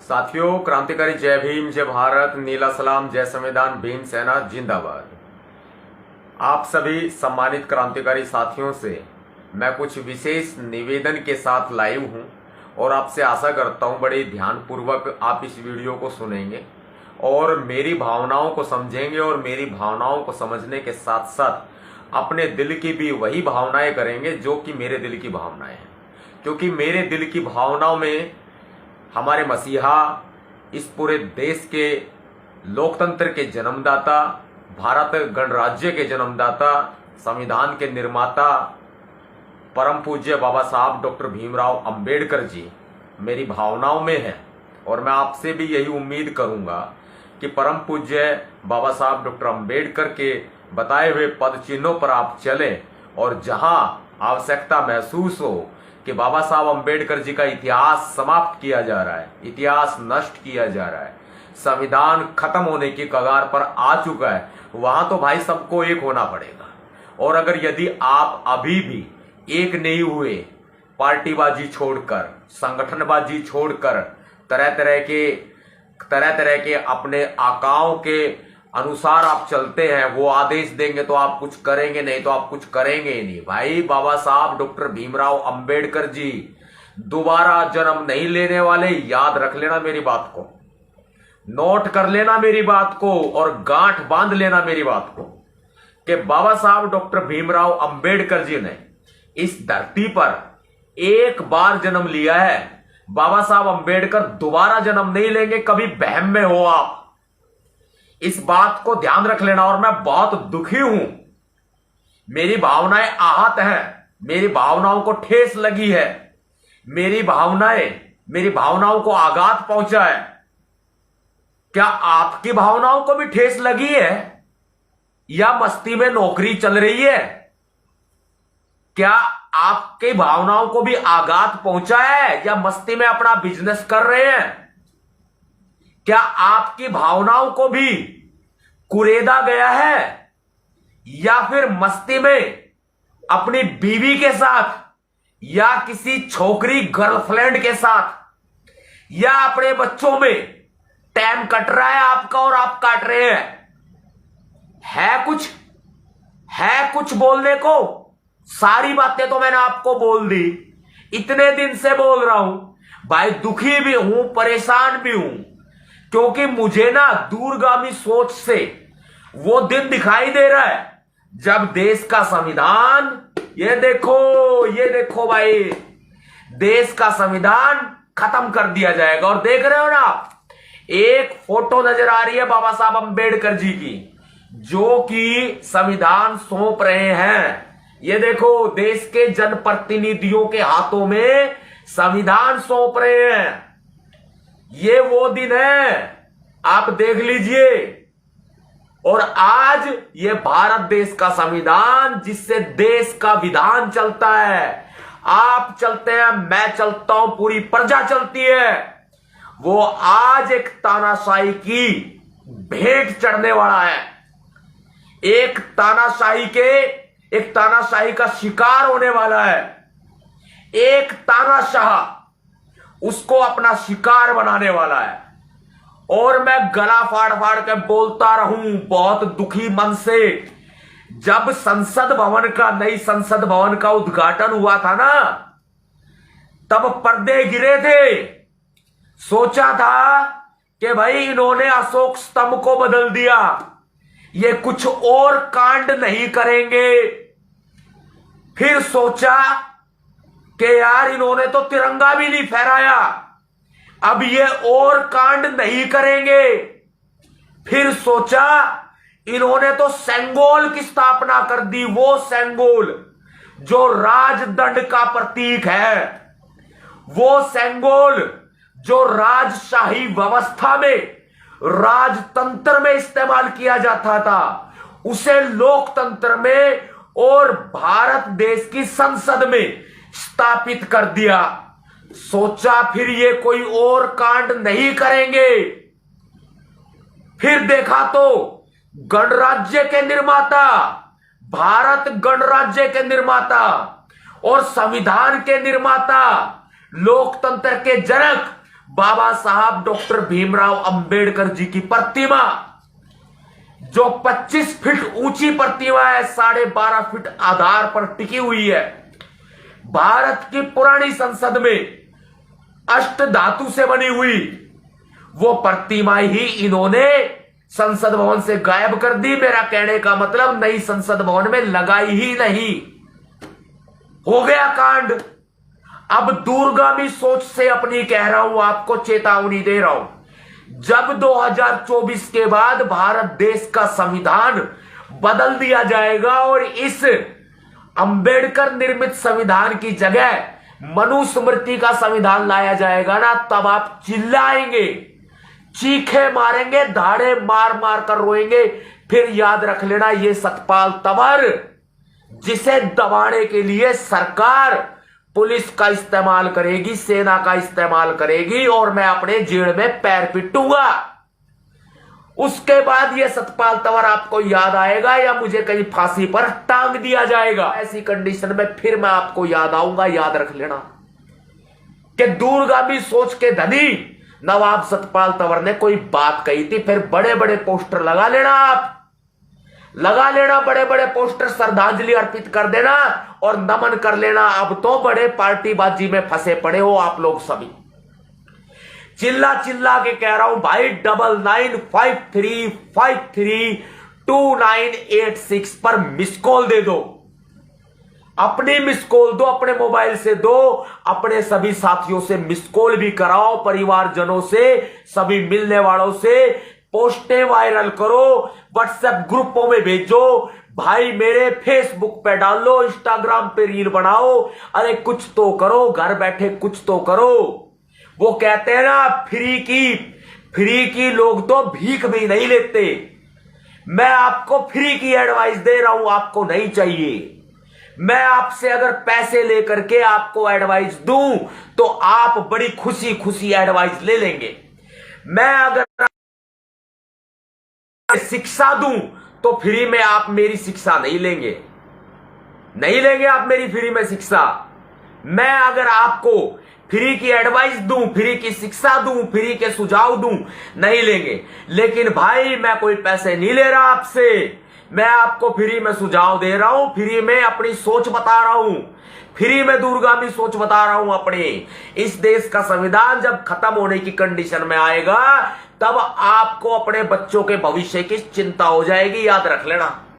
साथियों, क्रांतिकारी जय भीम, जय भारत, नीला सलाम, जय संविधान, भीम सेना जिंदाबाद। आप सभी सम्मानित क्रांतिकारी साथियों से मैं कुछ विशेष निवेदन के साथ लाइव हूं और आपसे आशा करता हूं बड़े ध्यानपूर्वक आप इस वीडियो को सुनेंगे और मेरी भावनाओं को समझेंगे और मेरी भावनाओं को समझने के साथ साथ अपने दिल की भी वही भावनाएं करेंगे जो कि मेरे दिल की भावनाएं हैं। क्योंकि मेरे दिल की भावनाओं में हमारे मसीहा, इस पूरे देश के लोकतंत्र के जन्मदाता, भारत गणराज्य के जन्मदाता, संविधान के निर्माता, परम पूज्य बाबा साहब डॉक्टर भीमराव अंबेडकर जी मेरी भावनाओं में है। और मैं आपसे भी यही उम्मीद करूंगा कि परम पूज्य बाबा साहब डॉक्टर अंबेडकर के बताए हुए पद चिन्हों पर आप चलें और जहां आवश्यकता महसूस हो कि बाबा साहब अंबेडकर जी का इतिहास समाप्त किया जा रहा है, इतिहास नष्ट किया जा रहा है, संविधान खत्म होने की कगार पर आ चुका है, वहां तो भाई सबको एक होना पड़ेगा। और अगर यदि आप अभी भी एक नहीं हुए, पार्टीबाजी छोड़कर, संगठनबाजी छोड़कर, तरह तरह के अपने आकाओं के अनुसार आप चलते हैं, वो आदेश देंगे तो आप कुछ करेंगे, नहीं तो आप कुछ करेंगे ही नहीं। भाई बाबा साहब डॉक्टर भीमराव अंबेडकर जी दोबारा जन्म नहीं लेने वाले, याद रख लेना मेरी बात को, नोट कर लेना मेरी बात को और गांठ बांध लेना मेरी बात को कि बाबा साहब डॉक्टर भीमराव अंबेडकर जी ने इस धरती पर एक बार जन्म लिया है। बाबा साहब अंबेडकर दोबारा जन्म नहीं लेंगे, कभी बहम में हो आप, इस बात को ध्यान रख लेना। और मैं बहुत दुखी हूं, मेरी भावनाएं आहत हैं, मेरी भावनाओं को ठेस लगी है, मेरी भावनाओं को आघात पहुंचा है। क्या आपकी भावनाओं को भी ठेस लगी है या मस्ती में नौकरी चल रही है? क्या आपकी भावनाओं को भी आघात पहुंचा है या मस्ती में अपना बिजनेस कर रहे हैं? क्या आपकी भावनाओं को भी कुरेदा गया है या फिर मस्ती में अपनी बीवी के साथ या किसी छोकरी गर्लफ्रेंड के साथ या अपने बच्चों में टाइम कट रहा है आपका और आप काट रहे हैं? है कुछ बोलने को? सारी बातें तो मैंने आपको बोल दी, इतने दिन से बोल रहा हूं भाई। दुखी भी हूं, परेशान भी हूं, क्योंकि मुझे ना दूरगामी सोच से वो दिन दिखाई दे रहा है जब देश का संविधान, ये देखो भाई, देश का संविधान खत्म कर दिया जाएगा। और देख रहे हो ना आप, एक फोटो नजर आ रही है बाबा साहब अंबेडकर जी की, जो कि संविधान सौंप रहे हैं। ये देखो, देश के जनप्रतिनिधियों के हाथों में संविधान सौंप रहे हैं। ये वो दिन है, आप देख लीजिए। और आज ये भारत देश का संविधान, जिससे देश का विधान चलता है, आप चलते हैं, मैं चलता हूं, पूरी प्रजा चलती है, वो आज एक तानाशाही की भेंट चढ़ने वाला है। एक तानाशाही का शिकार होने वाला है। एक तानाशाह उसको अपना शिकार बनाने वाला है। और मैं गला फाड़ फाड़ के बोलता रहूं बहुत दुखी मन से। जब नई संसद भवन का उद्घाटन हुआ था ना, तब पर्दे गिरे थे। सोचा था कि भाई इन्होंने अशोक स्तंभ को बदल दिया, ये कुछ और कांड नहीं करेंगे। फिर सोचा कि यार इन्होंने तो तिरंगा भी नहीं फहराया, अब ये और कांड नहीं करेंगे। फिर सोचा इन्होंने तो सेंगोल की स्थापना कर दी, वो सेंगोल जो राजदंड का प्रतीक है, वो सेंगोल जो राजशाही व्यवस्था में, राजतंत्र में इस्तेमाल किया जाता था, उसे लोकतंत्र में और भारत देश की संसद में स्थापित कर दिया। सोचा फिर ये कोई और कांड नहीं करेंगे। फिर देखा तो गणराज्य के निर्माता, भारत गणराज्य के निर्माता और संविधान के निर्माता, लोकतंत्र के जनक बाबा साहब डॉक्टर भीमराव अंबेडकर जी की प्रतिमा, जो 25 फीट ऊंची प्रतिमा है, 12.5 फीट आधार पर टिकी हुई है, भारत की पुरानी संसद में अष्ट धातु से बनी हुई वो प्रतिमा ही इन्होंने संसद भवन से गायब कर दी। मेरा कहने का मतलब नई संसद भवन में लगाई ही नहीं। हो गया कांड। अब दूरगामी सोच से अपनी कह रहा हूं, आपको चेतावनी दे रहा हूं। जब 2024 के बाद भारत देश का संविधान बदल दिया जाएगा और इस अंबेडकर निर्मित संविधान की जगह मनुस्मृति का संविधान लाया जाएगा ना, तब आप चिल्लाएंगे, चीखे मारेंगे, धाड़े मार मार कर रोएंगे। फिर याद रख लेना, ये सतपाल तंवर जिसे दबाने के लिए सरकार पुलिस का इस्तेमाल करेगी, सेना का इस्तेमाल करेगी, और मैं अपने जेल में पैर पिटूंगा। उसके बाद ये सतपाल तंवर आपको याद आएगा या मुझे कहीं फांसी पर टांग दिया जाएगा। ऐसी कंडीशन में फिर मैं आपको याद आऊंगा। याद रख लेना कि दूरगामी सोच के धनी नवाब सतपाल तंवर ने कोई बात कही थी, फिर बड़े बड़े पोस्टर लगा लेना, आप लगा लेना बड़े बड़े पोस्टर, श्रद्धांजलि अर्पित कर देना और नमन कर लेना। अब तो बड़े पार्टीबाजी में फंसे पड़े हो आप लोग सभी। चिल्ला चिल्ला के कह रहा हूं भाई, 9953532986 पर मिस कॉल दे दो, अपनी मिस कॉल दो, अपने मोबाइल से दो, अपने सभी साथियों से मिस कॉल भी कराओ, परिवारजनों से, सभी मिलने वालों से पोस्टें वायरल करो, व्हाट्सएप ग्रुपों में भेजो, भाई मेरे फेसबुक पे डाल लो, इंस्टाग्राम पे रील बनाओ। अरे कुछ तो करो, घर बैठे कुछ तो करो। वो कहते हैं ना, फ्री की लोग तो भीख भी नहीं लेते। मैं आपको फ्री की एडवाइस दे रहा हूं, आपको नहीं चाहिए। मैं आपसे अगर पैसे लेकर के आपको एडवाइस दूं तो आप बड़ी खुशी खुशी एडवाइस ले लेंगे। मैं अगर शिक्षा दूं तो फ्री में आप मेरी शिक्षा नहीं लेंगे, नहीं लेंगे आप मेरी फ्री में शिक्षा। मैं अगर आपको फ्री की एडवाइस दूं, फ्री की शिक्षा दूं, फ्री के सुझाव दूं, नहीं लेंगे। लेकिन भाई मैं कोई पैसे नहीं ले रहा आपसे, मैं आपको फ्री में सुझाव दे रहा हूं, फ्री में अपनी सोच बता रहा हूं, फ्री में दूरगामी सोच बता रहा हूं अपनी। इस देश का संविधान जब खत्म होने की कंडीशन में आएगा, तब आपको अपने बच्चों के भविष्य की चिंता हो जाएगी, याद रख लेना।